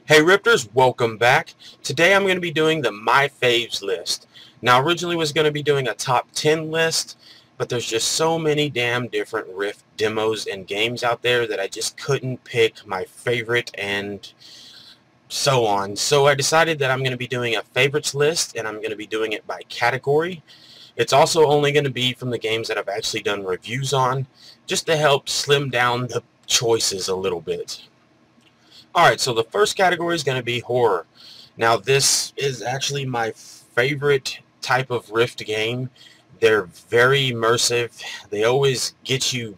Hey Rifters, welcome back. Today I'm going to be doing the My Faves list. Now originally was going to be doing a top 10 list, but there's just so many damn different Rift demos and games out there that I just couldn't pick my favorite and so on. So I decided that I'm going to be doing a favorites list, and I'm going to be doing it by category. It's also only going to be from the games that I've actually done reviews on, just to help slim down the choices a little bit. Alright, so the first category is going to be horror. Now this is actually my favorite type of Rift game. They're very immersive. They always get you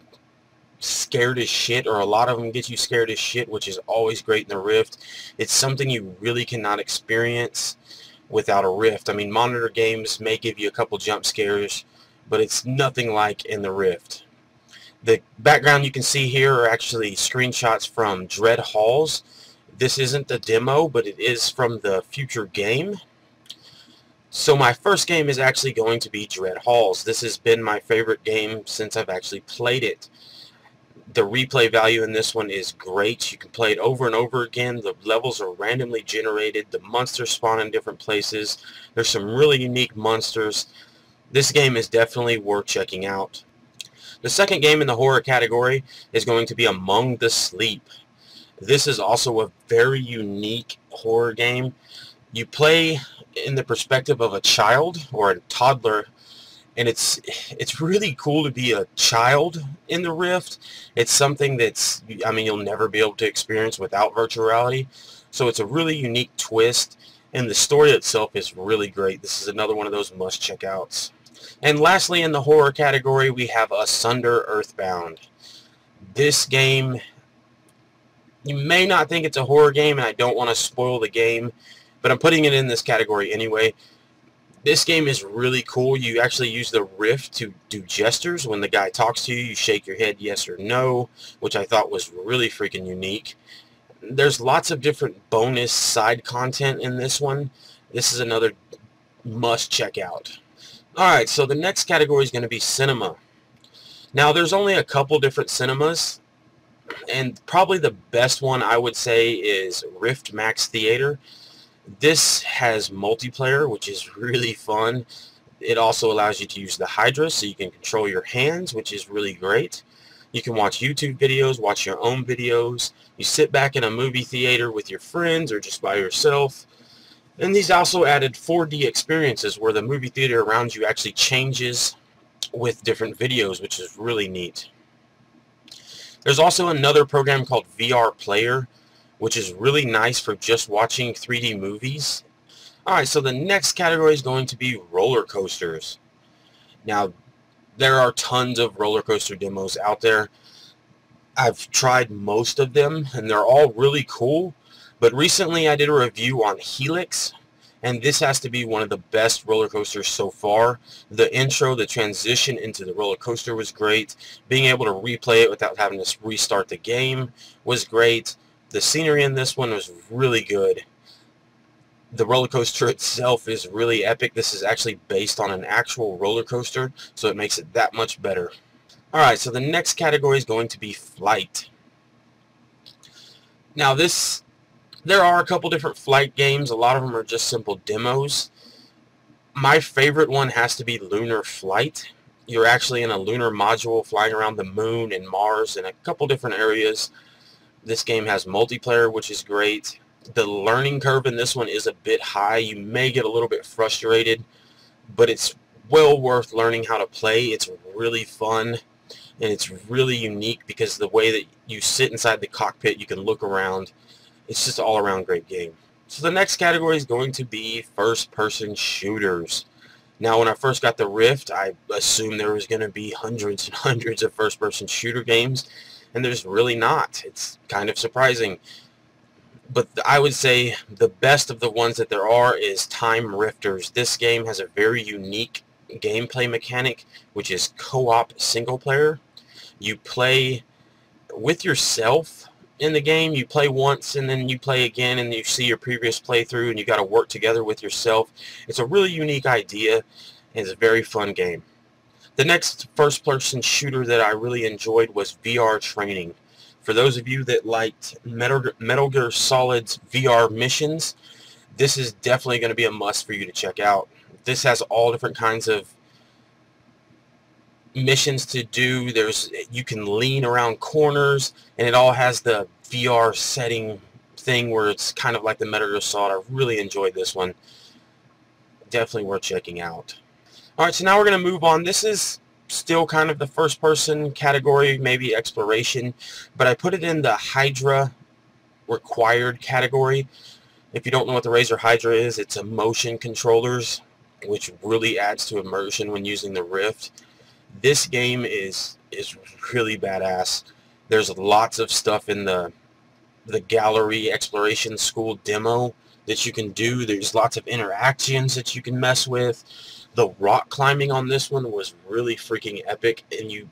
scared as shit, or a lot of them get you scared as shit, which is always great in the Rift. It's something you really cannot experience without a Rift. I mean, monitor games may give you a couple jump scares, but it's nothing like in the Rift. The background you can see here are actually screenshots from Dread Halls. This isn't the demo, but it is from the future game. So my first game is actually going to be Dread Halls. This has been my favorite game since I've actually played it. The replay value in this one is great. You can play it over and over again. The levels are randomly generated. The monsters spawn in different places. There's some really unique monsters. This game is definitely worth checking out. The second game in the horror category is going to be Among the Sleep. This is also a very unique horror game. You play in the perspective of a child or a toddler, and it's really cool to be a child in the Rift. It's something that's, I mean, you'll never be able to experience without virtual reality. So it's a really unique twist, and the story itself is really great. This is another one of those must-check-outs. And lastly, in the horror category, we have Asunder Earthbound. This game, you may not think it's a horror game, and I don't want to spoil the game, but I'm putting it in this category anyway. This game is really cool. You actually use the Rift to do gestures. When the guy talks to you, you shake your head yes or no, which I thought was really freaking unique. There's lots of different bonus side content in this one. This is another must check out. Alright, so the next category is going to be cinema. Now, there's only a couple different cinemas, and probably the best one I would say is Rift Max Theater. This has multiplayer, which is really fun. It also allows you to use the Hydra, so you can control your hands, which is really great. You can watch YouTube videos, watch your own videos. You sit back in a movie theater with your friends or just by yourself. And these also added 4D experiences where the movie theater around you actually changes with different videos, which is really neat. There's also another program called VR Player, which is really nice for just watching 3D movies. Alright, so the next category is going to be roller coasters. Now, there are tons of roller coaster demos out there. I've tried most of them, and they're all really cool. But recently I did a review on Helix, and this has to be one of the best roller coasters so far. The intro, the transition into the roller coaster was great. Being able to replay it without having to restart the game was great. The scenery in this one was really good. The roller coaster itself is really epic. This is actually based on an actual roller coaster, so it makes it that much better. Alright, so the next category is going to be flight. Now there are a couple different flight games. A lot of them are just simple demos. My favorite one has to be Lunar Flight. You're actually in a lunar module flying around the moon and Mars and a couple different areas. This game has multiplayer, which is great. The learning curve in this one is a bit high. You may get a little bit frustrated, but it's well worth learning how to play. It's really fun, and it's really unique because the way that you sit inside the cockpit, you can look around. It's just all around great game. So the next category is going to be first-person shooters. Now, when I first got the Rift, I assumed there was going to be hundreds and hundreds of first-person shooter games, and there's really not. It's kind of surprising. But I would say the best of the ones that there are is Time Rifters. This game has a very unique gameplay mechanic, which is co-op single player. You play with yourself in the game. You play once and then you play again, and you see your previous playthrough, and you got to work together with yourself. It's a really unique idea, and it's a very fun game. The next first-person shooter that I really enjoyed was VR Training. For those of you that liked Metal Gear Solid's VR missions, this is definitely going to be a must for you to check out. This has all different kinds of missions to do. You can lean around corners, and it all has the VR setting thing where it's kind of like the Metal Gear Solid. I really enjoyed this one. Definitely worth checking out. Alright, so now we're going to move on. This is still kind of the first person category, maybe exploration, but I put it in the Hydra required category. If you don't know what the Razer Hydra is, it's a motion controllers, which really adds to immersion when using the Rift. This game is really badass. There's lots of stuff in the gallery exploration school demo that you can do. There's lots of interactions that you can mess with. The rock climbing on this one was really freaking epic, and you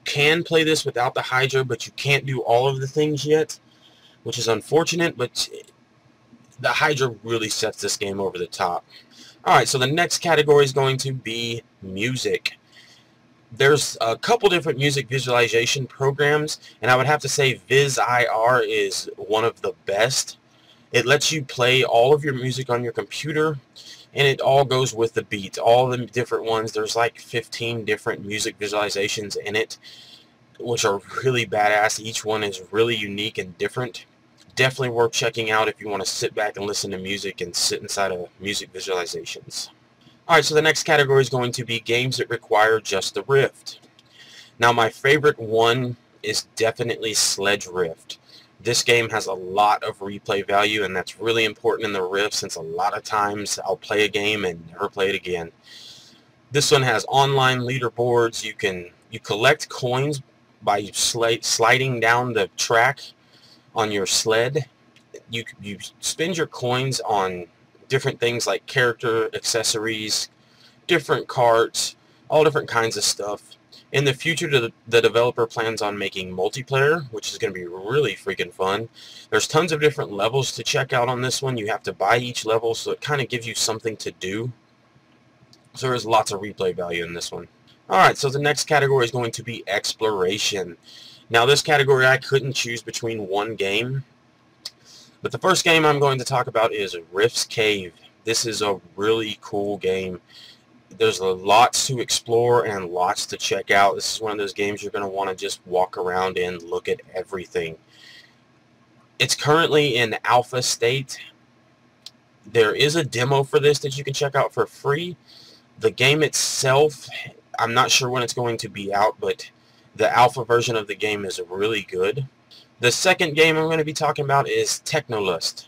can play this without the Hydra, but you can't do all of the things yet, which is unfortunate, but the Hydra really sets this game over the top. Alright, so the next category is going to be music. There's a couple different music visualization programs, and I would have to say VizIR is one of the best. It lets you play all of your music on your computer, and it all goes with the beat. All the different ones, there's like 15 different music visualizations in it, which are really badass. Each one is really unique and different. Definitely worth checking out if you want to sit back and listen to music and sit inside of music visualizations. Alright, so the next category is going to be games that require just the Rift. Now, my favorite one is definitely Sledge Rift. This game has a lot of replay value, and that's really important in the Rift, since a lot of times I'll play a game and never play it again. This one has online leaderboards. You collect coins by sliding down the track on your sled. You spend your coins on different things like character accessories, different carts, all different kinds of stuff. In the future, the developer plans on making multiplayer, which is going to be really freaking fun. There's tons of different levels to check out on this one. You have to buy each level, so it kind of gives you something to do. So there's lots of replay value in this one. Alright, so the next category is going to be exploration. Now, this category I couldn't choose between one game, but the first game I'm going to talk about is Rift's Cave. This is a really cool game. There's lots to explore and lots to check out. This is one of those games you're going to want to just walk around and look at everything. It's currently in alpha state. There is a demo for this that you can check out for free. The game itself, I'm not sure when it's going to be out, but the alpha version of the game is really good. The second game I'm going to be talking about is Technolyst.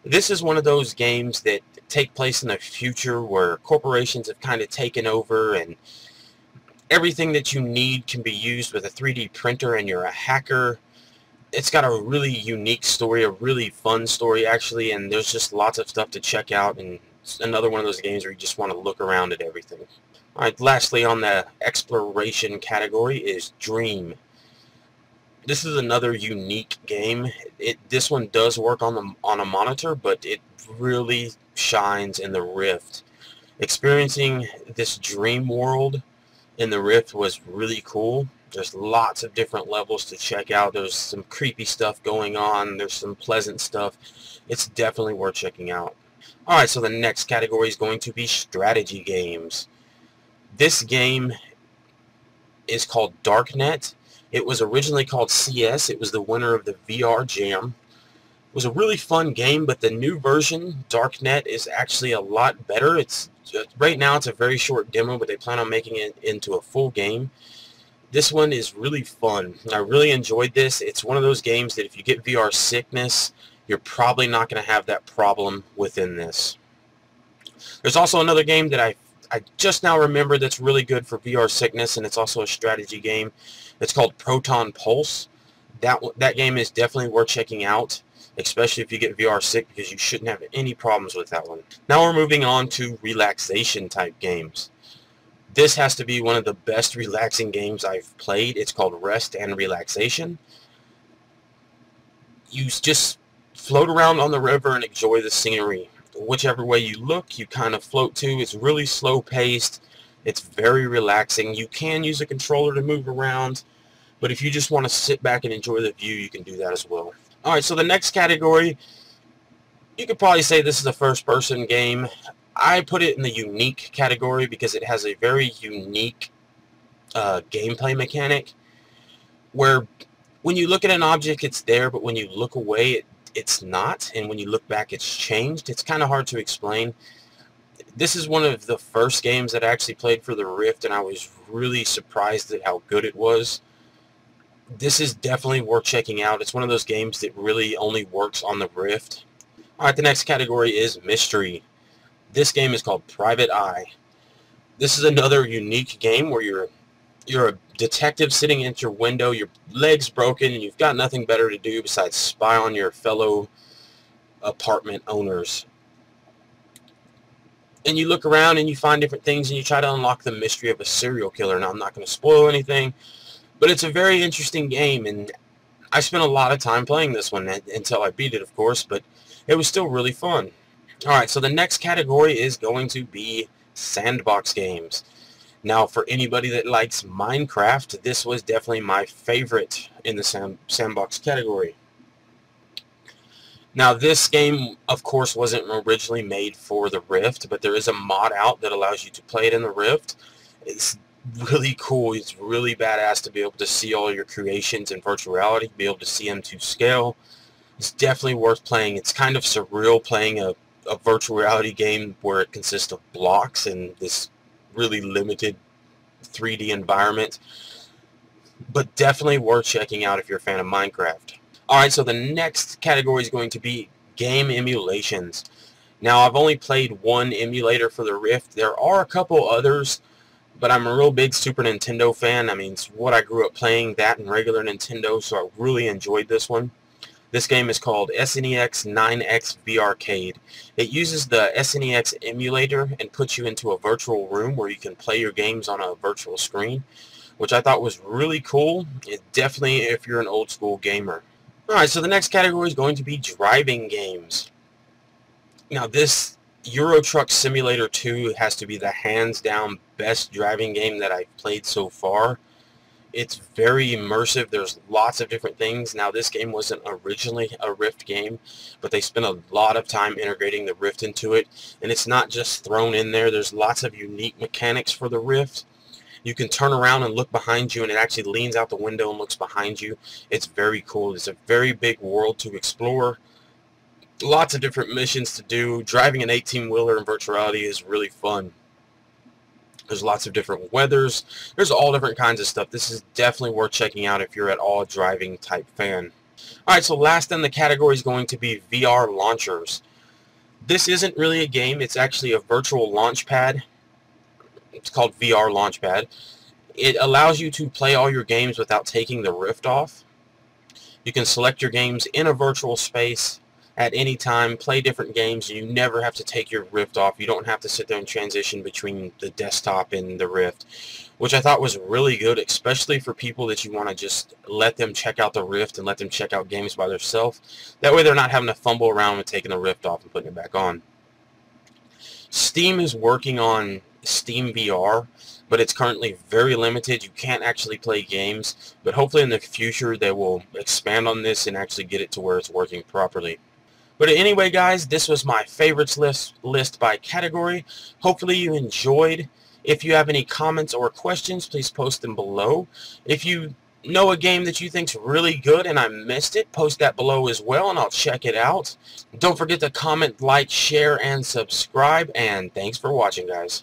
This is one of those games that take place in the future where corporations have kind of taken over, and everything that you need can be used with a 3D printer, and you're a hacker. It's got a really unique story, a really fun story actually, and there's just lots of stuff to check out, and it's another one of those games where you just want to look around at everything. Alright, lastly on the exploration category is Dream. This is another unique game. This one does work on a monitor, but it really shines in the Rift. Experiencing this dream world in the Rift was really cool. There's lots of different levels to check out. There's some creepy stuff going on. There's some pleasant stuff. It's definitely worth checking out. Alright, so the next category is going to be strategy games. This game is called Darknet. It was originally called CS. It was the winner of the VR Jam. It was a really fun game, but the new version, Darknet, is actually a lot better. Right now it's a very short demo, but they plan on making it into a full game. This one is really fun. I really enjoyed this. It's one of those games that if you get VR sickness, you're probably not going to have that problem within this. There's also another game that I just now remember that's really good for VR sickness, and it's also a strategy game. It's called Proton Pulse. That game is definitely worth checking out, especially if you get VR sick, because you shouldn't have any problems with that one. Now we're moving on to relaxation type games. This has to be one of the best relaxing games I've played. It's called Rest and Relaxation. You just float around on the river and enjoy the scenery. Whichever way you look, you kind of float to. It's really slow paced. It's very relaxing. You can use a controller to move around, But if you just want to sit back and enjoy the view, you can do that as well. Alright, so the next category, you could probably say this is a first-person game. I put it in the unique category because it has a very unique gameplay mechanic where when you look at an object, it's there, but when you look away, it's not, and when you look back, it's changed. It's kind of hard to explain. This is one of the first games that I actually played for the Rift, and I was really surprised at how good it was. This is definitely worth checking out. It's one of those games that really only works on the Rift. Alright, the next category is Mystery. This game is called Private Eye. This is another unique game where you're a detective sitting at your window, your leg's broken, and you've got nothing better to do besides spy on your fellow apartment owners. And you look around and you find different things and you try to unlock the mystery of a serial killer. Now, I'm not going to spoil anything, but it's a very interesting game, and I spent a lot of time playing this one until I beat it, of course, but it was still really fun. Alright, so the next category is going to be Sandbox games. Now, for anybody that likes Minecraft, this was definitely my favorite in the Sandbox category. Now, this game, of course, wasn't originally made for the Rift, but there is a mod out that allows you to play it in the Rift. It's really cool. It's really badass to be able to see all your creations in virtual reality, be able to see them to scale. It's definitely worth playing. It's kind of surreal playing a virtual reality game where it consists of blocks and this really limited 3D environment, but definitely worth checking out if you're a fan of Minecraft. Alright, so the next category is going to be game emulations. Now, I've only played one emulator for the Rift. There are a couple others, but I'm a real big Super Nintendo fan. I mean, it's what I grew up playing, that and regular Nintendo, so I really enjoyed this one. This game is called SNEX 9X V-Arcade. It uses the SNEX emulator and puts you into a virtual room where you can play your games on a virtual screen, which I thought was really cool. It definitely if you're an old school gamer. Alright, so the next category is going to be driving games. Now, this Euro Truck Simulator 2 has to be the hands down best driving game that I've played so far. It's very immersive. There's lots of different things. Now, this game wasn't originally a Rift game, but they spent a lot of time integrating the Rift into it, and it's not just thrown in there. There's lots of unique mechanics for the Rift. You can turn around and look behind you, and it actually leans out the window and looks behind you. It's very cool. It's a very big world to explore. Lots of different missions to do. Driving an 18-wheeler in virtual reality is really fun. There's lots of different weathers. There's all different kinds of stuff. This is definitely worth checking out if you're at all a driving type fan. Alright, so last in the category is going to be VR launchers. This isn't really a game. It's actually a virtual launch pad. It's called VR Launchpad. It allows you to play all your games without taking the Rift off. You can select your games in a virtual space at any time, play different games, and you never have to take your Rift off. You don't have to sit there and transition between the desktop and the Rift, which I thought was really good, especially for people that you want to just let them check out the Rift and let them check out games by themselves. That way they're not having to fumble around with taking the Rift off and putting it back on. Steam is working on Steam VR, but it's currently very limited. You can't actually play games, but hopefully in the future they will expand on this and actually get it to where it's working properly. But anyway, guys, this was my favorites list by category. Hopefully you enjoyed. If you have any comments or questions, please post them below. If you know a game that you think's really good and I missed it, post that below as well and I'll check it out. Don't forget to comment, like, share, and subscribe, and thanks for watching, guys.